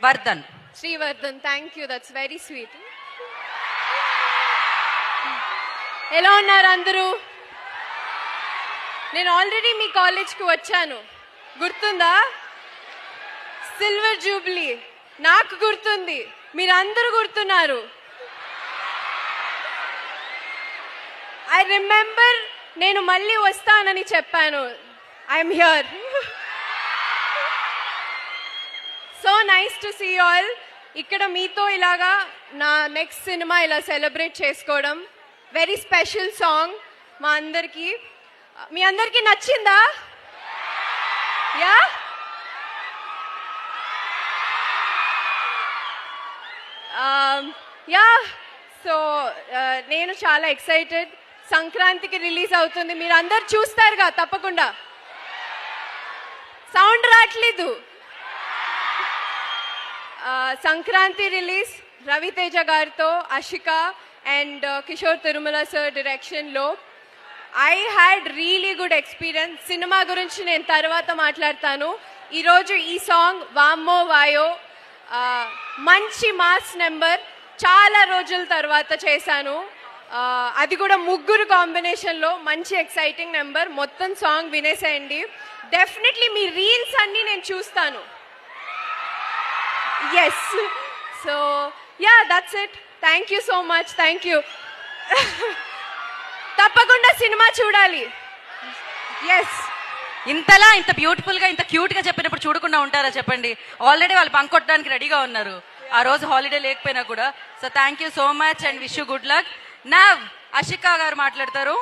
Vardhan. Srivardhan, thank you, that's very sweet. ఎలా ఉన్నారు అందరూ? నేను ఆల్రెడీ మీ కాలేజ్కి వచ్చాను, గుర్తుందా? సిల్వర్ జూబ్లీ, నాకు గుర్తుంది, మీరందరూ గుర్తున్నారు. ఐ రిమెంబర్, నేను మళ్ళీ వస్తానని చెప్పాను. I'm here. So nice to see all. ఇక్కడ మీతో ఇలాగా నా నెక్స్ట్ సినిమా ఇలా సెలబ్రేట్ చేసుకోవడం, వెరీ స్పెషల్ సాంగ్ మా అందరికీ. మీ అందరికీ నచ్చిందా? Yeah, yeah. సో నేను చాలా ఎక్సైటెడ్. సంక్రాంతికి రిలీజ్ అవుతుంది, మీరు అందరు చూస్తారుగా తప్పకుండా. సౌండ్ రావట్లేదు. సంక్రాంతి రిలీజ్ రవితేజ గారితో, అషిక అండ్ కిషోర్ తిరుమల సార్ డైరెక్షన్లో. I had really good experience. Cinema గురించి నేను తర్వాత మాట్లాడతాను. ఈరోజు ఈ సాంగ్ వామ్మో వాయో మంచి మాస్ నెంబర్, చాలా రోజుల తర్వాత చేశాను. అది కూడా ముగ్గురు కాంబినేషన్లో, మంచి ఎక్సైటింగ్ నెంబర్. మొత్తం సాంగ్ వినేసేయండి. డెఫినెట్లీ మీ రీల్స్ అన్నీ నేను చూస్తాను. Yes. So ya, that's it. Thank you so much. Thank you. తప్పకుండా సినిమా చూడాలి. ఎస్. ఇంతలా ఇంత బ్యూటిఫుల్ గా ఇంత క్యూట్ గా చెప్పినప్పుడు చూడకుండా ఉంటారా చెప్పండి? ఆల్రెడీ వాళ్ళు పంకొట్టడానికి రెడీగా ఉన్నారు, ఆ రోజు హాలిడే లేకపోయినా కూడా. So thank you so much and wish you good luck. నా అషికా గారు మాట్లాడతారు.